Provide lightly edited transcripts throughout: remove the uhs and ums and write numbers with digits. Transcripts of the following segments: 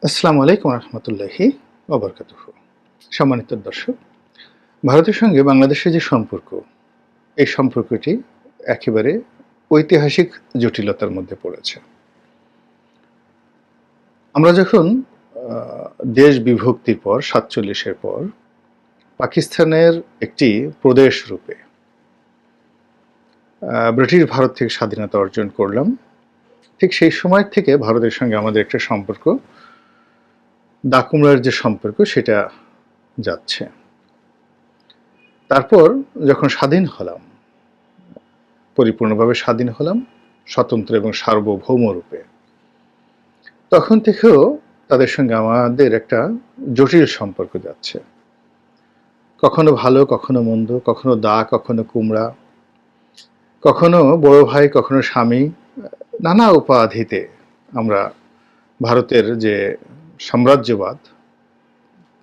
আসসালামু আলাইকুম রহমতুল্লাহি ওবরকাতুহু। সম্মানিত দর্শক, ভারতের সঙ্গে বাংলাদেশের যে সম্পর্ক, এই সম্পর্কটি একেবারে ঐতিহাসিক জটিলতার মধ্যে পড়েছে। আমরা যখন দেশ বিভক্তির পর ৪৭-এর পর পাকিস্তানের একটি প্রদেশ রূপে ব্রিটিশ ভারত থেকে স্বাধীনতা অর্জন করলাম, ঠিক সেই সময় থেকে ভারতের সঙ্গে আমাদের একটা সম্পর্ক, দাকুমড়ার যে সম্পর্ক সেটা যাচ্ছে। তারপর যখন স্বাধীন হলাম, পরিপূর্ণভাবে স্বাধীন হলাম, স্বতন্ত্র এবং সার্বভৌম রূপে, তখন থেকেও তাদের সঙ্গে আমাদের একটা জটিল সম্পর্ক যাচ্ছে। কখনো ভালো, কখনো মন্দ, কখনো দা, কখনো কুমড়া, কখনো বড় ভাই, কখনো স্বামী, নানা উপাধিতে আমরা ভারতের যে সাম্রাজ্যবাদ,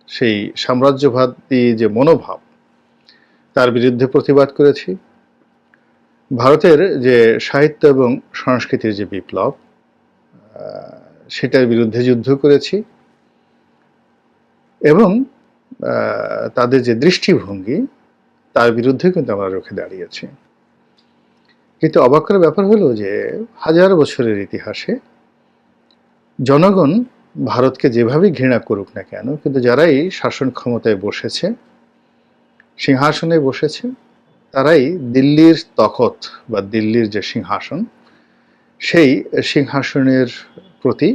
সেই সাম্রাজ্যবাদী যে মনোভাব, তার বিরুদ্ধে প্রতিবাদ করেছি। ভারতের যে সাহিত্য এবং সংস্কৃতির যে বিপ্লব, সেটার বিরুদ্ধে যুদ্ধ করেছি এবং তাদের যে দৃষ্টিভঙ্গি, তার বিরুদ্ধে কিন্তু আমরা রুখে দাঁড়িয়েছি। কিন্তু অবাক করার ব্যাপার হলো যে হাজার বছরের ইতিহাসে জনগণ ভারতকে যেভাবেই ঘৃণা করুক না কেন, কিন্তু যারাই শাসন ক্ষমতায় বসেছে, সিংহাসনে বসেছে, তারাই দিল্লির তখত বা দিল্লির যে সিংহাসন, সেই সিংহাসনের প্রতি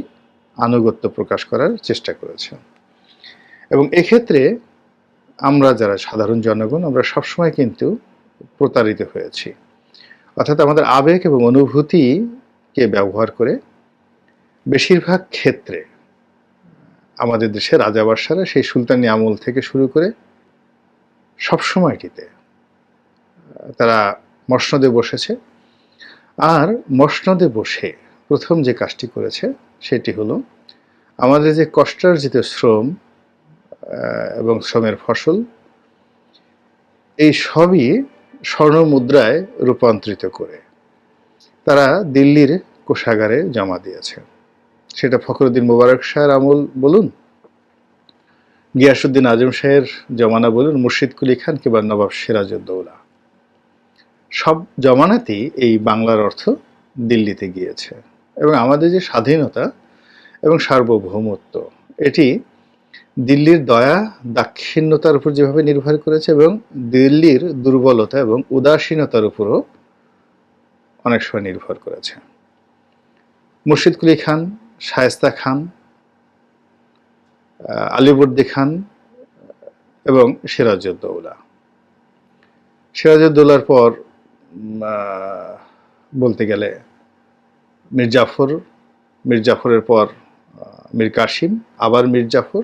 আনুগত্য প্রকাশ করার চেষ্টা করেছে। এবং এক্ষেত্রে আমরা যারা সাধারণ জনগণ, আমরা সবসময় কিন্তু প্রতারিত হয়েছি। অর্থাৎ আমাদের আবেগ এবং অনুভূতিকে ব্যবহার করে বেশিরভাগ ক্ষেত্রে আমাদের দেশের রাজাবাদশারা সেই সুলতানি আমল থেকে শুরু করে সবসময়টিতে তারা মসনদে বসেছে। আর মসনদে বসে প্রথম যে কাজটি করেছে সেটি হলো আমাদের যে কষ্টার্জিত শ্রম এবং শ্রমের ফসল, এই সবই স্বর্ণ মুদ্রায় রূপান্তরিত করে তারা দিল্লির কোষাগারে জমা দিয়েছে। সেটা ফখরুদ্দিন মোবারক শাহের আমল বলুন, গিয়াসউদ্দিন আজম শাহের জমানা বলুন, মুর্শিদ কুলি খান কিংবা নবাব সিরাজউদ্দৌলা, সব জমানাতেই এই বাংলার অর্থ দিল্লিতে গিয়েছে। এবং আমাদের যে স্বাধীনতা এবং সার্বভৌমত্ব, এটি দিল্লির দয়া দাক্ষিণ্যতার উপর যেভাবে নির্ভর করেছে, এবং দিল্লির দুর্বলতা এবং উদাসীনতার উপরও অনেক সময় নির্ভর করেছে। মুর্শিদ কুলি খান, শায়েস্তা খান, আলিবর্দী খান এবং সিরাজউদ্দৌলা। সিরাজউদ্দৌলার পর বলতে গেলে মীর জাফর, মীর জাফরের পর মীর কাসিম, আবার মীর জাফর,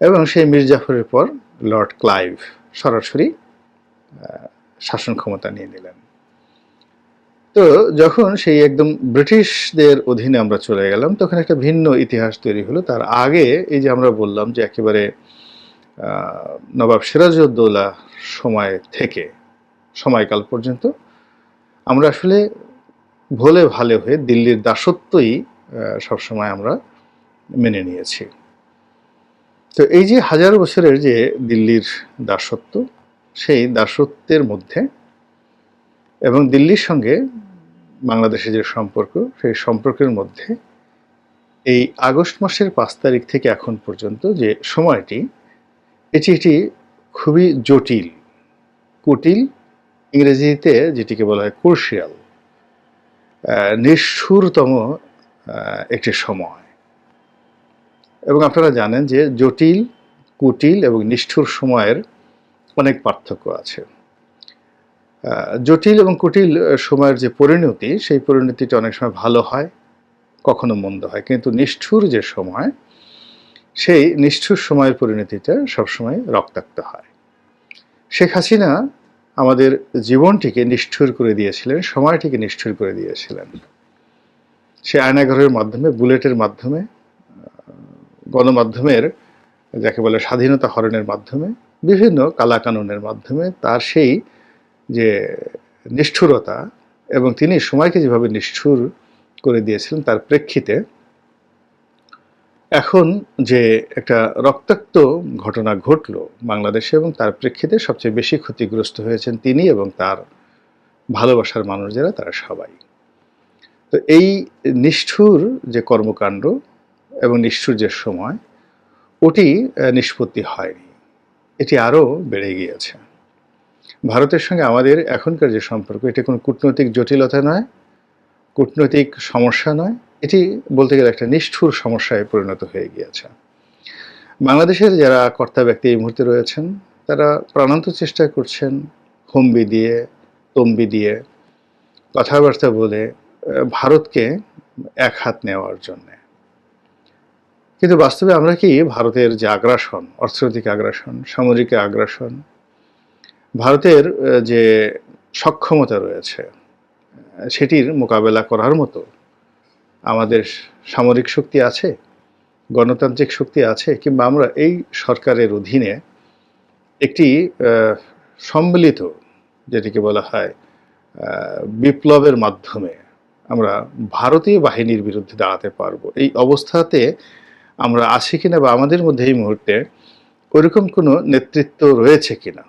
এবং সেই মীর জাফরের পর লর্ড ক্লাইভ সরাসরি শাসন ক্ষমতা নিয়ে নিলেন। তো যখন সেই একদম ব্রিটিশদের অধীনে আমরা চলে গেলাম, তখন একটা ভিন্ন ইতিহাস তৈরি হলো। তার আগে এই যে আমরা বললাম যে একেবারে নবাব সিরাজউদ্দৌলা সময় থেকে সময়কাল পর্যন্ত আমরা আসলে ভোলে ভালে হয়ে দিল্লির দাসত্বই সবসময় আমরা মেনে নিয়েছি। তো এই যে হাজার বছরের যে দিল্লির দাসত্ব, সেই দাসত্বের মধ্যে এবং দিল্লির সঙ্গে বাংলাদেশের যে সম্পর্ক, সেই সম্পর্কের মধ্যে এই আগস্ট মাসের 5 তারিখ থেকে এখন পর্যন্ত যে সময়টি, এটি খুবই জটিল, কুটিল, ইংরেজিতে যেটিকে বলা হয় ক্রুশিয়াল, নিষ্ঠুরতম একটি সময়। এবং আপনারা জানেন যে জটিল, কুটিল এবং নিষ্ঠুর সময়ের অনেক পার্থক্য আছে। জটিল এবং কুটিল সময়ের যে পরিণতি, সেই পরিণতিটা অনেক সময় ভালো হয়, কখনো মন্দ হয়, কিন্তু নিষ্ঠুর যে সময়, সেই নিষ্ঠুর সময়ের পরিণতিটা সবসময় রক্তাক্ত হয়। শেখ হাসিনা আমাদের জীবনটিকে নিষ্ঠুর করে দিয়েছিলেন, সময়টিকে নিষ্ঠুর করে দিয়েছিলেন। সে আয়নাঘরের মাধ্যমে, বুলেটের মাধ্যমে, গণমাধ্যমের যাকে বলে স্বাধীনতা হরণের মাধ্যমে, বিভিন্ন কালাকানুনের মাধ্যমে তার সেই যে নিষ্ঠুরতা এবং তিনি সময়কে যেভাবে নিষ্ঠুর করে দিয়েছিলেন, তার প্রেক্ষিতে এখন যে একটা রক্তাক্ত ঘটনা ঘটলো বাংলাদেশে, এবং তার প্রেক্ষিতে সবচেয়ে বেশি ক্ষতিগ্রস্ত হয়েছেন তিনি এবং তার ভালোবাসার মানুষ যারা, তারা সবাই। তো এই নিষ্ঠুর যে কর্মকাণ্ড এবং নিষ্ঠুর যে সময়, ওটি নিষ্পত্তি হয়নি, এটি আরও বেড়ে গিয়েছে। ভারতের সঙ্গে আমাদের এখনকার যে সম্পর্ক, এটি কোনো কূটনৈতিক জটিলতা নয়, কূটনৈতিক সমস্যা নয়, এটি বলতে গেলে একটা নিষ্ঠুর সমস্যায় পরিণত হয়ে গিয়েছে। বাংলাদেশের যারা কর্তা ব্যক্তি এই মুহূর্তে রয়েছেন, তারা প্রাণান্ত চেষ্টা করছেন হুমবি দিয়ে, তম্বি দিয়ে, কথাবার্তা বলে ভারতকে এক হাত নেওয়ার জন্যে। কিন্তু বাস্তবে আমরা কি ভারতের যে আগ্রাসন, অর্থনৈতিক আগ্রাসন, সামরিক আগ্রাসন, ভারতের যে সক্ষমতা রয়েছে, সেটির মোকাবেলা করার মতো আমাদের সামরিক শক্তি আছে, গণতান্ত্রিক শক্তি আছে, কিংবা আমরা এই সরকারের অধীনে একটি সম্মিলিত, যেটিকে বলা হয় বিপ্লবের মাধ্যমে আমরা ভারতীয় বাহিনীর বিরুদ্ধে দাঁড়াতে পারবো, এই অবস্থাতে আমরা আছি কিনা, বা আমাদের মধ্যে এই মুহূর্তে ওইরকম কোনো নেতৃত্ব রয়েছে কিনা,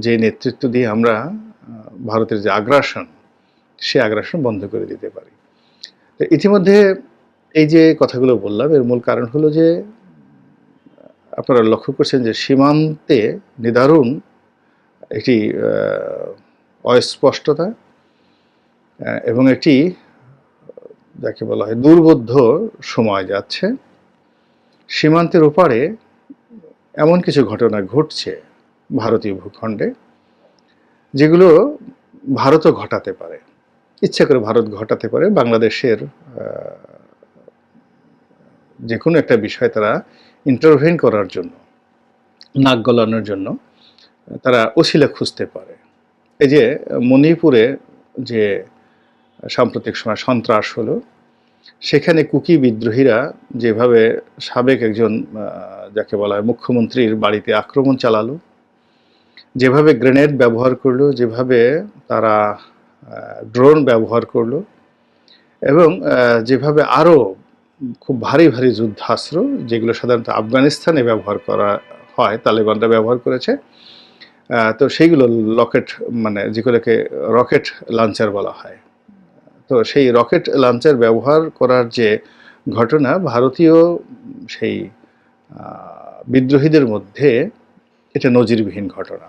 যে নেতৃত্ব দিয়ে আমরা ভারতের যে আগ্রাসন, সে আগ্রাসন বন্ধ করে দিতে পারি। তো ইতিমধ্যে এই যে কথাগুলো বললাম, এর মূল কারণ হলো যে আপনারা লক্ষ্য করছেন যে সীমান্তে নিদারুণ একটি অস্পষ্টতা এবং একটি যাকে বলা হয় দুর্বোধ্য সময় যাচ্ছে। সীমান্তের ওপারে এমন কিছু ঘটনা ঘটছে ভারতীয় ভূখণ্ডে, যেগুলো ভারতও ঘটাতে পারে, ইচ্ছা করে ভারত ঘটাতে পারে। বাংলাদেশের যে কোনো একটা বিষয় তারা ইন্টারভেন করার জন্য, নাক গলানোর জন্য তারা ওসিলা খুঁজতে পারে। এই যে মণিপুরে যে সাম্প্রতিক সময় সন্ত্রাস হলো, সেখানে কুকি বিদ্রোহীরা যেভাবে সাবেক একজন যাকে বলা হয় মুখ্যমন্ত্রীর বাড়িতে আক্রমণ চালালো, যেভাবে গ্রেনেড ব্যবহার করলো, যেভাবে তারা ড্রোন ব্যবহার করলো, এবং যেভাবে আরও খুব ভারী ভারী যুদ্ধাস্ত্র, যেগুলো সাধারণত আফগানিস্তানে ব্যবহার করা হয়, তালেবানরা ব্যবহার করেছে, তো সেইগুলো মানে যেগুলোকে রকেট লঞ্চার বলা হয়, তো সেই রকেট লঞ্চার ব্যবহার করার যে ঘটনা, ভারতীয় সেই বিদ্রোহীদের মধ্যে এটা নজিরবিহীন ঘটনা।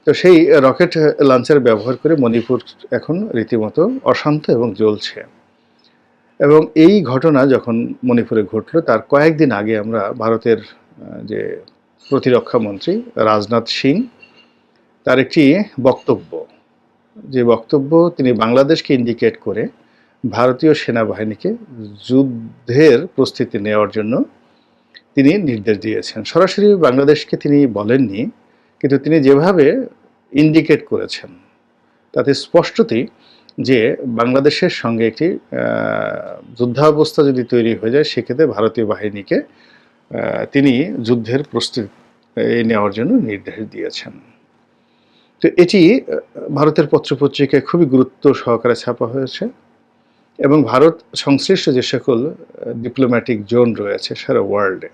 তো সেই রকেট লঞ্চার ব্যবহার করে মণিপুর এখন রীতিমতো অশান্ত এবং জ্বলছে। এবং এই ঘটনা যখন মণিপুরে ঘটল, তার কয়েকদিন আগে আমরা ভারতের যে প্রতিরক্ষা মন্ত্রী রাজনাথ সিং, তার একটি বক্তব্য, যে বক্তব্য তিনি বাংলাদেশকে ইন্ডিকেট করে ভারতীয় সেনাবাহিনীকে যুদ্ধের প্রস্তুতি নেওয়ার জন্য তিনি নির্দেশ দিয়েছেন। সরাসরি বাংলাদেশকে তিনি বলেননি, কিন্তু তিনি যেভাবে ইন্ডিকেট করেছেন তাতে স্পষ্টতই যে বাংলাদেশের সঙ্গে একটি যুদ্ধাবস্থা যদি তৈরি হয়ে যায়, সেক্ষেত্রে ভারতীয় বাহিনীকে তিনি যুদ্ধের প্রস্তুতি নেওয়ার জন্য নির্দেশ দিয়েছেন। তো এটি ভারতের পত্রপত্রিকায় খুবই গুরুত্ব সহকারে ছাপা হয়েছে, এবং ভারত সংশ্লিষ্ট যে সকল ডিপ্লোম্যাটিক জোন রয়েছে সারা ওয়ার্ল্ডে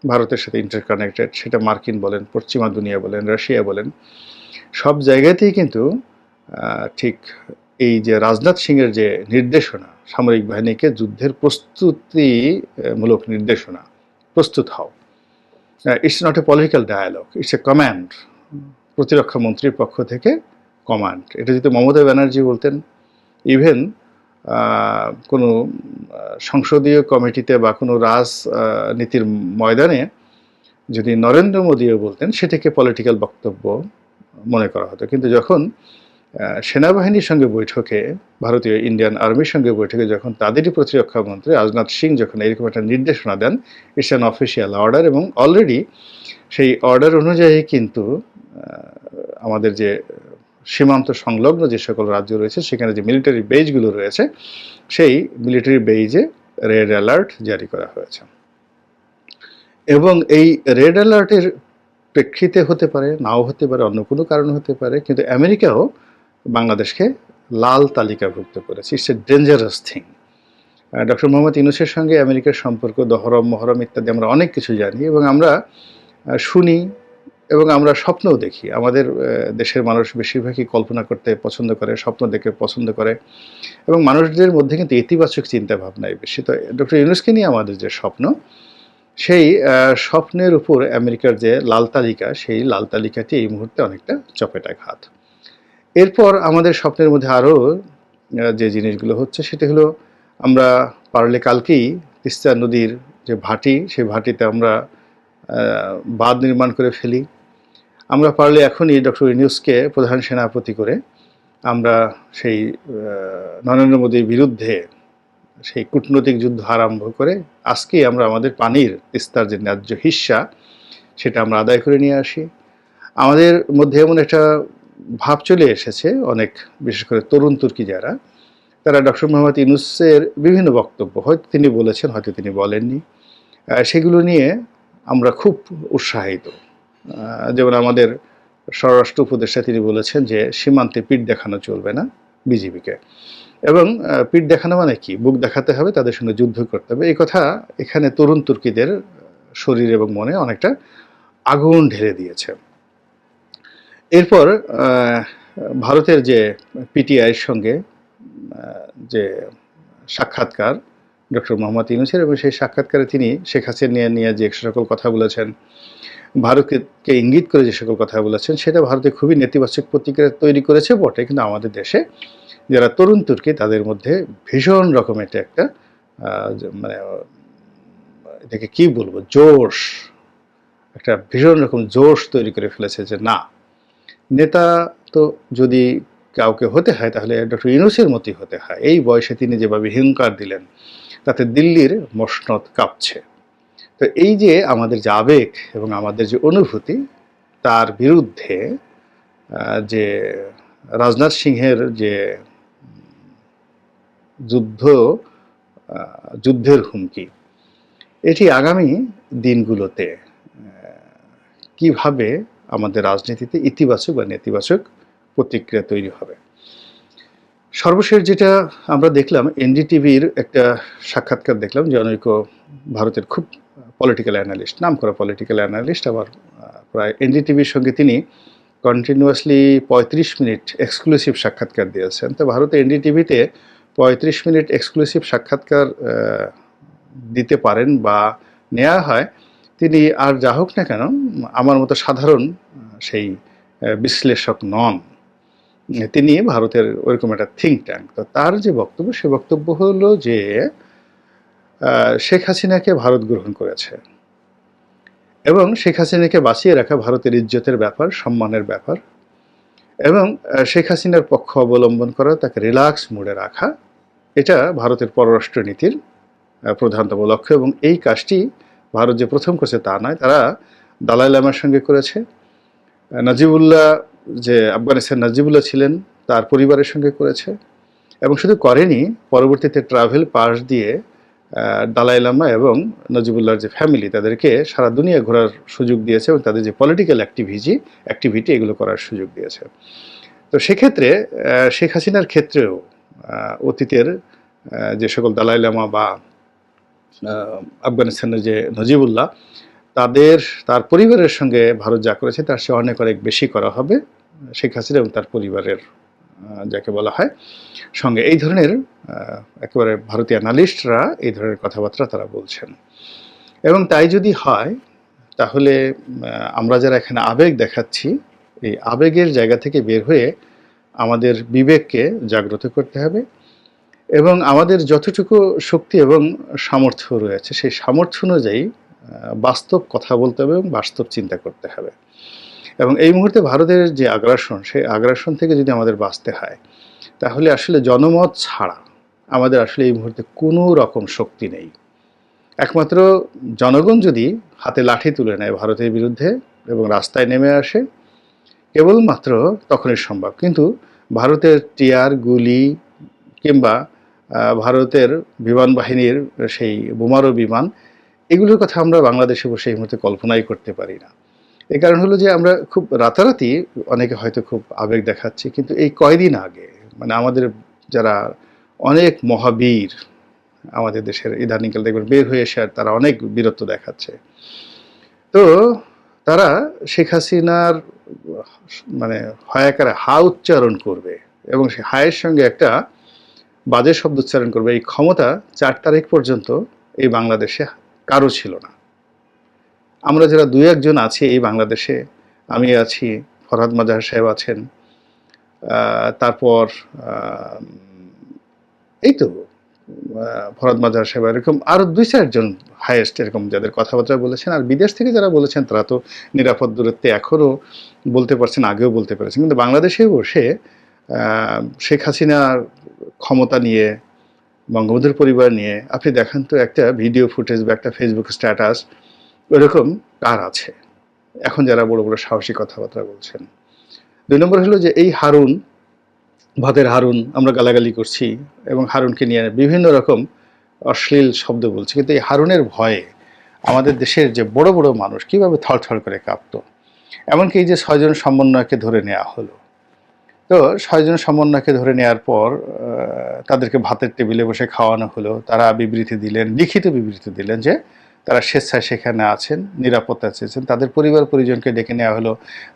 ভারতের সাথে ইন্টারকানেক্টেড, সেটা মার্কিন বলেন, পশ্চিমা দুনিয়া বলেন, রাশিয়া বলেন, সব জায়গাতেই কিন্তু ঠিক এই যে রাজনাথ সিংয়ের যে নির্দেশনা, সামরিক বাহিনীকে যুদ্ধের প্রস্তুতিমূলক নির্দেশনা, প্রস্তুত হও, it's not a political dialogue, it's a command, প্রতিরক্ষা মন্ত্রীর পক্ষ থেকে কমান্ড। এটা যদি মমতা ব্যানার্জি বলতেন, ইভেন কোনো সংসদীয় কমিটিতে বা কোনো রাজনীতির ময়দানে যদি নরেন্দ্র মোদীও বলতেন, সেটাকে পলিটিক্যাল বক্তব্য মনে করা হতো। কিন্তু যখন সেনাবাহিনীর সঙ্গে বৈঠকে, ভারতীয় ইন্ডিয়ান আর্মির সঙ্গে বৈঠকে যখন তাদেরই প্রতিরক্ষা মন্ত্রী রাজনাথ সিং যখন এরকম একটা নির্দেশনা দেন, ইটস অ্যান অফিসিয়াল অর্ডার, এবং অলরেডি সেই অর্ডার অনুযায়ী কিন্তু আমাদের যে সীমান্ত সংলগ্ন যে সকল রাজ্য রয়েছে, সেখানে যে মিলিটারি বেজগুলো রয়েছে, সেই মিলিটারি বেজে রেড অ্যালার্ট জারি করা হয়েছে। এবং এই রেড অ্যালার্টের প্রেক্ষিতে হতে পারে, নাও হতে পারে, অন্য কোনো কারণ হতে পারে, কিন্তু আমেরিকাও বাংলাদেশকে লাল তালিকাভুক্ত করেছে। It's a dangerous thing. Doctor Mohammad ইউনূসের সঙ্গে আমেরিকার সম্পর্ক দহরম মহরম ইত্যাদি আমরা অনেক কিছু জানি এবং আমরা শুনি এবং আমরা স্বপ্নও দেখি। আমাদের দেশের মানুষ বেশিরভাগই কল্পনা করতে পছন্দ করে, স্বপ্ন দেখে পছন্দ করে এবং মানুষদের মধ্যে কিন্তু ইতিবাচক চিন্তাভাবনাই বেশি। তো ডক্টর ইউনূসকে নিয়ে আমাদের যে স্বপ্ন, সেই স্বপ্নের উপর আমেরিকার যে লাল তালিকা, সেই লাল তালিকাটি এই মুহূর্তে অনেকটা চপেটাঘাত। এরপর আমাদের স্বপ্নের মধ্যে আরও যে জিনিসগুলো হচ্ছে সেটা হলো, আমরা পারলে কালকেই তিস্তা নদীর যে ভাটি, সেই ভাটিতে আমরা বাঁধ নির্মাণ করে ফেলি। আমরা পারলে এখনই ডক্টর ইউনূসকে প্রধান সেনাপতি করে আমরা সেই নরেন্দ্র মোদীর বিরুদ্ধে সেই কূটনৈতিক যুদ্ধ আরম্ভ করে আজকেই আমরা আমাদের পানির তিস্তার যে ন্যায্য হিস্সা সেটা আমরা আদায় করে নিয়ে আসি। আমাদের মধ্যে এমন একটা ভাব চলে এসেছে, অনেক বিশেষ করে তরুণ তুর্কি যারা, তারা ডক্টর মোহাম্মদ ইউনূসের বিভিন্ন বক্তব্য হয়তো তিনি বলেছেন, হয়তো তিনি বলেননি, সেগুলো নিয়ে আমরা খুব উৎসাহিত। যেমন আমাদের স্বরাষ্ট্র উপদেষ্টা তিনি বলেছেন যে সীমান্তে পিঠ দেখানো চলবে না বিজিবিকে, এবং পিঠ দেখানো মানে কি, বুক দেখাতে হবে, তাদের সঙ্গে যুদ্ধ করতে হবে। এই কথা এখানে তরুণ তুর্কিদের শরীর এবং মনে অনেকটা আগুন ঢেলে দিয়েছে। এরপর ভারতের যে পিটিআইয়ের সঙ্গে যে সাক্ষাৎকার ডক্টর মোহাম্মদ ইউনূসের, এবং সেই সাক্ষাৎকারে তিনি শেখ হাসিনা নিয়ে যে সকল কথা বলেছেন, ভারতকে ইঙ্গিত করে যে সকল কথা বলেছেন, সেটা ভারতে খুবই নেতিবাচক প্রতিক্রিয়া তৈরি করেছে বটে, কিন্তু আমাদের দেশে যারা তরুণ তুর্কি তাদের মধ্যে ভীষণ রকমের একটা মানে এটাকে কি বলবো, জোশ, একটা ভীষণ রকম জোশ তৈরি করে ফেলেছে যে না, নেতা তো যদি কাউকে হতে হয় তাহলে ডক্টর ইউনূসের মতোই হতে হয়। এই বয়সে তিনি যেভাবে হুঙ্কার দিলেন তাতে দিল্লির মসনদ কাঁপছে। তো এই যে আমাদের যে আবেগ এবং আমাদের যে অনুভূতি, তার বিরুদ্ধে যে রাজনাথ সিংহের যে যুদ্ধের হুমকি, এটি আগামী দিনগুলোতে কিভাবে আমাদের রাজনীতিতে ইতিবাচক বা নেতিবাচক প্রতিক্রিয়া তৈরি হবে। সর্বশেষ যেটা আমরা দেখলাম, এনডিটিভির একটা সাক্ষাৎকার দেখলাম, জনৈক ভারতের খুব পলিটিক্যাল অ্যানালিস্ট, নাম করা পলিটিক্যাল অ্যানালিস্ট, আবার প্রায় এনডিটিভির সঙ্গে তিনি কন্টিনিউয়াসলি 35 মিনিট এক্সক্লুসিভ সাক্ষাৎকার দিয়েছেন। তো ভারতে এনডিটিভিতে 35 মিনিট এক্সক্লুসিভ সাক্ষাৎকার দিতে পারেন বা নেওয়া হয়, তিনি আর যা হোক না কেন আমার মতো সাধারণ সেই বিশ্লেষক নন, তিনি ভারতের ওইরকম একটা থিঙ্ক ট্যাঙ্ক। তো তার যে বক্তব্য, সে বক্তব্য হলো যে শেখ হাসিনাকে ভারত গ্রহণ করেছে এবং শেখ হাসিনাকে বাঁচিয়ে রাখা ভারতের ইজ্জতের ব্যাপার, সম্মানের ব্যাপার, এবং শেখ হাসিনার পক্ষ অবলম্বন করা, তাকে রিল্যাক্স মুডে রাখা, এটা ভারতের পররাষ্ট্র নীতির প্রধানতম লক্ষ্য। এবং এই কাজটি ভারত যে প্রথম করেছে তা নয়, তারা দালাই লামার সঙ্গে করেছে, নাজিবুল্লাহ যে আফগানিস্তান নাজিবুল্লাহ ছিলেন তার পরিবারের সঙ্গে করেছে, এবং শুধু করেনি, পরবর্তীতে ট্রাভেল পাস দিয়ে দালাই লামা এবং নজিবুল্লাহর যে ফ্যামিলি তাদেরকে সারা দুনিয়া ঘোরার সুযোগ দিয়েছে এবং তাদের যে পলিটিক্যাল অ্যাক্টিভিটি এগুলো করার সুযোগ দিয়েছে। তো সেক্ষেত্রে শেখ হাসিনার ক্ষেত্রেও অতীতের যে সকল দালাই লামা বা আফগানিস্তানের যে নজিবুল্লাহ, তার পরিবারের সঙ্গে ভারত যা করেছে তার সে অনেক বেশি করা হবে শেখ হাসিনা এবং তার পরিবারের যাকে বলা হয় সঙ্গে। এই ধরনের একেবারে ভারতীয় অ্যানালিস্টরা এই ধরনের কথাবার্তা তারা বলছেন। এবং তাই যদি হয় তাহলে আমরা যারা এখানে আবেগ দেখাচ্ছি, এই আবেগের জায়গা থেকে বের হয়ে আমাদের বিবেককে জাগ্রত করতে হবে এবং আমাদের যতটুকু শক্তি এবং সামর্থ্য রয়েছে সেই সামর্থ্য অনুযায়ী বাস্তব কথা বলতে হবে এবং বাস্তব চিন্তা করতে হবে। এবং এই মুহূর্তে ভারতের যে আগ্রাসন, সেই আগ্রাসন থেকে যদি আমাদের বাঁচতে হয় তাহলে আসলে জনমত ছাড়া আমাদের আসলে এই মুহূর্তে কোনো রকম শক্তি নেই। একমাত্র জনগণ যদি হাতে লাঠি তুলে নেয় ভারতের বিরুদ্ধে এবং রাস্তায় নেমে আসে, কেবলমাত্র তখনই সম্ভব। কিন্তু ভারতের টিয়ার, গুলি কিংবা ভারতের বিমান বাহিনীর সেই বোমারু বিমান, এগুলোর কথা আমরা বাংলাদেশে বসে এই মুহূর্তে কল্পনাই করতে পারি না। এই কারণ হলো যে আমরা খুব রাতারাতি অনেকে হয়তো খুব আবেগ দেখাচ্ছি, কিন্তু এই কয়দিন আগে মানে আমাদের যারা অনেক মহাবীর আমাদের দেশের ইদানিংকাল দেখবেন বের হয়ে এসে আর তারা অনেক বীরত্ব দেখাচ্ছে। তো তারা শেখ হাসিনার মানে হয়াকারে হা উচ্চারণ করবে এবং সেই হায়ের সঙ্গে একটা বাজে শব্দ উচ্চারণ করবে, এই ক্ষমতা 4 তারিখ পর্যন্ত এই বাংলাদেশে কারো ছিল না। আমরা যারা 2-1 জন আছি এই বাংলাদেশে, আমি আছি, ফরহাদ মাজাহার সাহেব আছেন, তারপর এই তো ফরহাদ মাজাহার সাহেব, এরকম আরো 2-4 জন হাইয়েস্ট এরকম যাদের কথাবার্তা বলেছেন। আর বিদেশ থেকে যারা বলেছেন তারা তো নিরাপদ দূরত্বে এখনও বলতে পারছেন, আগেও বলতে পেরেছেন। কিন্তু বাংলাদেশে বসে শেখ হাসিনার ক্ষমতা নিয়ে, বঙ্গবন্ধুর পরিবার নিয়ে আপনি দেখান তো একটা ভিডিও ফুটেজ বা একটা ফেসবুক স্ট্যাটাস ওরকম কার আছে এখন যারা বড় বড় সাহসী কথাবার্তা বলছেন। 2 নম্বর হলো যে এই হারুন, ভাতের হারুন আমরা গালাগালি করছি এবং হারুনকে নিয়ে বিভিন্ন রকম অশ্লীল শব্দ বলছি, কিন্তু এই হারুনের ভয়ে আমাদের দেশের যে বড় বড় মানুষ কিভাবে থরথর করে কাঁপত। এমনকি এই যে 6 জন সমন্বয়কে ধরে নেওয়া হলো, তো 6 জন সমন্বয়কে ধরে নেওয়ার পর তাদেরকে ভাতের টেবিলে বসে খাওয়ানো হলো। তারা বিবৃতি দিলেন, লিখিত বিবৃতি দিলেন যে তারা স্বেচ্ছায় সেখানে আছেন, নিরাপত্তা চেয়েছেন। তাদের পরিবার পরিজনকে ডেকে নেওয়া হলো,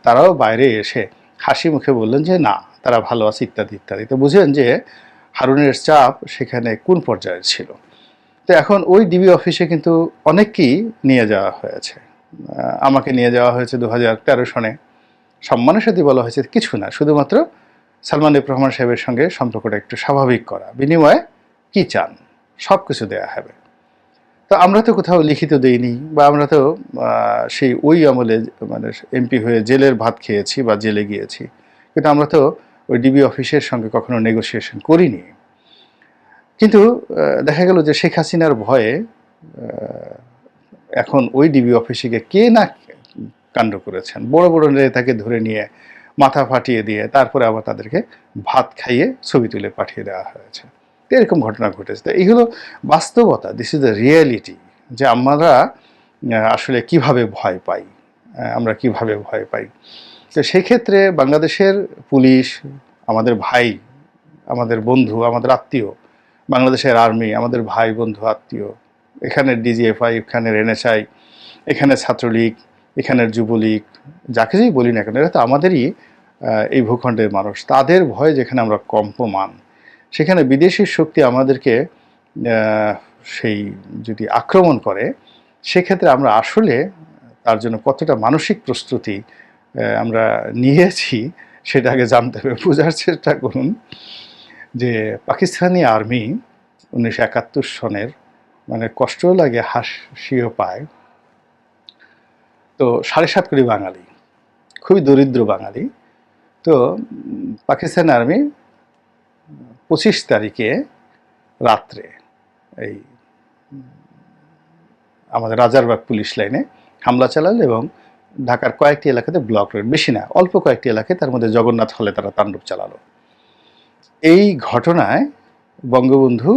তারাও বাইরে এসে হাসি মুখে বললেন যে না, তারা ভালো আছে, ইত্যাদি ইত্যাদি। তো বুঝলেন যে হারুনের চাপ সেখানে কোন পর্যায়ে ছিল। তো এখন ওই ডিবি অফিসে কিন্তু অনেককেই নিয়ে যাওয়া হয়েছে। আমাকে নিয়ে যাওয়া হয়েছে 2013 সনে। সম্মানের সাথে বলা হয়েছে কিছু না, শুধুমাত্র সালমান এফ রহমান সাহেবের সঙ্গে সম্পর্কটা একটু স্বাভাবিক করা, বিনিময়ে কি চান সব কিছু দেওয়া হবে। তো আমরা তো কোথাও লিখিত দেইনি, বা আমরা তো সেই ওই আমলে মানে এমপি হয়ে জেলের ভাত খেয়েছি বা জেলে গিয়েছি, কিন্তু আমরা তো ওই ডিবি অফিসের সঙ্গে কখনো নেগোসিয়েশন করিনি। কিন্তু দেখা গেল যে শেখ হাসিনার ভয়ে এখন ওই ডিবি অফিসে গিয়ে কে না কাণ্ড করেছেন, বড় বড় নেতাকে ধরে নিয়ে মাথা ফাটিয়ে দিয়ে তারপরে আবার তাদেরকে ভাত খাইয়ে ছবি তুলে পাঠিয়ে দেওয়া হয়েছে। এরকম ঘটনা ঘটেছে। তো এই হলো বাস্তবতা, দিস ইজ দ্য রিয়েলিটি, যে আমরা আসলে কিভাবে ভয় পাই, আমরা কিভাবে ভয় পাই। তো সেই ক্ষেত্রে বাংলাদেশের পুলিশ আমাদের ভাই, আমাদের বন্ধু, আমাদের আত্মীয়, বাংলাদেশের আর্মি আমাদের ভাই বন্ধু আত্মীয়, এখানের ডিজিএফআই, এখানের এনএসআই, এখানে ছাত্রলীগ, এখানের যুবলীগ, যাকে যেই বলি না কেন, এরা তো আমাদেরই এই ভূখণ্ডের মানুষ। তাদের ভয়ে যেখানে আমরা কম্পমান, সেখানে বিদেশি শক্তি আমাদেরকে সেই যদি আক্রমণ করে, সেক্ষেত্রে আমরা আসলে তার জন্য কতটা মানসিক প্রস্তুতি আমরা নিয়েছি সেটা আগে জানতে হবে, বোঝার চেষ্টা করুন। যে পাকিস্তানি আর্মি 1971 সনের, মানে কষ্টও লাগে হাসিও পায়। তো 7.5 কোটি বাঙালি, খুবই দরিদ্র বাঙালি। তো পাকিস্তান আর্মি 25 তারিখে রাত্রে এই আমাদের রাজারবাগ পুলিশ লাইনে হামলা চালালো এবং ঢাকার কয়েকটি এলাকাতে ব্লক রোড, বেশি না অল্প কয়েকটি এলাকায়, তার মধ্যে জগন্নাথ হলে তারা তাণ্ডব চালালো। এই ঘটনায় বঙ্গবন্ধু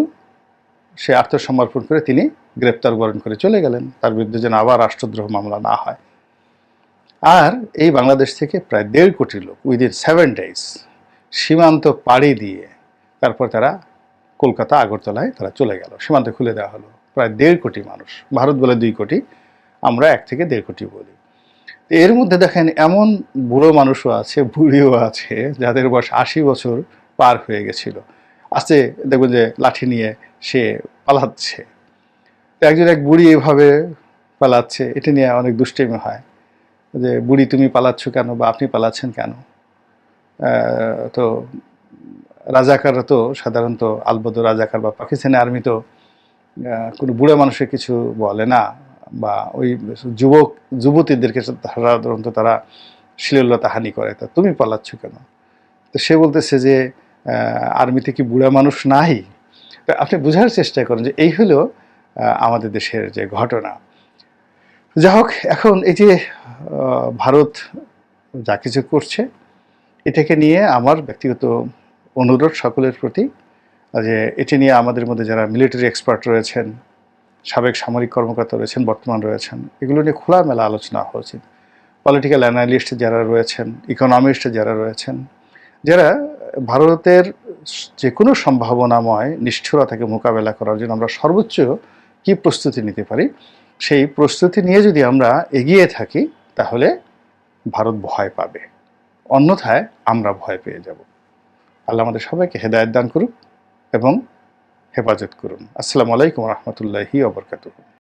সে আত্মসমর্পণ করে তিনি গ্রেপ্তার বরণ করে চলে গেলেন, তার বিরুদ্ধে যেন আবার রাষ্ট্রদ্রোহ মামলা না হয়। আর এই বাংলাদেশ থেকে প্রায় 1.5 কোটি লোক উইদিন 7 days সীমান্ত পাড়ি দিয়ে তারপর তারা কলকাতা আগরতলায় তারা চলে গেল, সীমান্ত খুলে দেওয়া হলো। প্রায় 1.5 কোটি মানুষ, ভারত বলে 2 কোটি, আমরা 1 থেকে 1.5 কোটি বলি। এর মধ্যে দেখেন এমন বুড়ো মানুষও আছে, বুড়িও আছে, যাদের বয়স 80 বছর পার হয়ে গেছিল। আজকে দেখবেন যে লাঠি নিয়ে সে পালাচ্ছে। একজন এক বুড়ি এভাবে পালাচ্ছে, এটা নিয়ে অনেক দুষ্টামি হয় যে বুড়ি তুমি পালাচ্ছ কেন, বা আপনি পালাচ্ছেন কেন। তো রাজাকাররা তো সাধারণত আলবদ রাজাকার বা পাকিস্তানি আর্মি তো কোনো বুড়া মানুষের কিছু বলে না, বা ওই যুবক যুবতীদেরকে সাধারণত তারা শ্লীলতাহানি করে। তা তুমি পালাচ্ছ কেন? তো সে বলতেছে যে আর্মিতে কি বুড়া মানুষ নাই? আপনি বোঝার চেষ্টা করেন যে এই হলো আমাদের দেশের যে ঘটনা। যা হোক, এখন এই যে ভারত যা কিছু করছে, এটাকে নিয়ে আমার ব্যক্তিগত অনুরোধ সকলের প্রতি যে এটি নিয়ে আমাদের মধ্যে যারা মিলিটারি এক্সপার্ট রয়েছেন, সাবেক সামরিক কর্মকর্তা রয়েছেন, বর্তমান রয়েছেন, এগুলো নিয়ে খোলামেলা আলোচনা হওয়া উচিত। পলিটিক্যাল অ্যানালিস্ট যারা রয়েছেন, ইকোনমিস্ট যারা রয়েছেন, যারা ভারতের যে কোনো সম্ভাবনাময় নিষ্ঠুরতাকে মোকাবেলা করার জন্য আমরা সর্বোচ্চ কী প্রস্তুতি নিতে পারি, সেই প্রস্তুতি নিয়ে যদি আমরা এগিয়ে থাকি তাহলে ভারত ভয় পাবে, অন্যথায় আমরা ভয় পেয়ে যাব। আল্লাহ আমাদের সবাইকে হেদায়েত দান করুক এবং হেফাজত করুন। আসসালামু আলাইকুম রহমতুল্লাহি ওয়া বারাকাতুহু।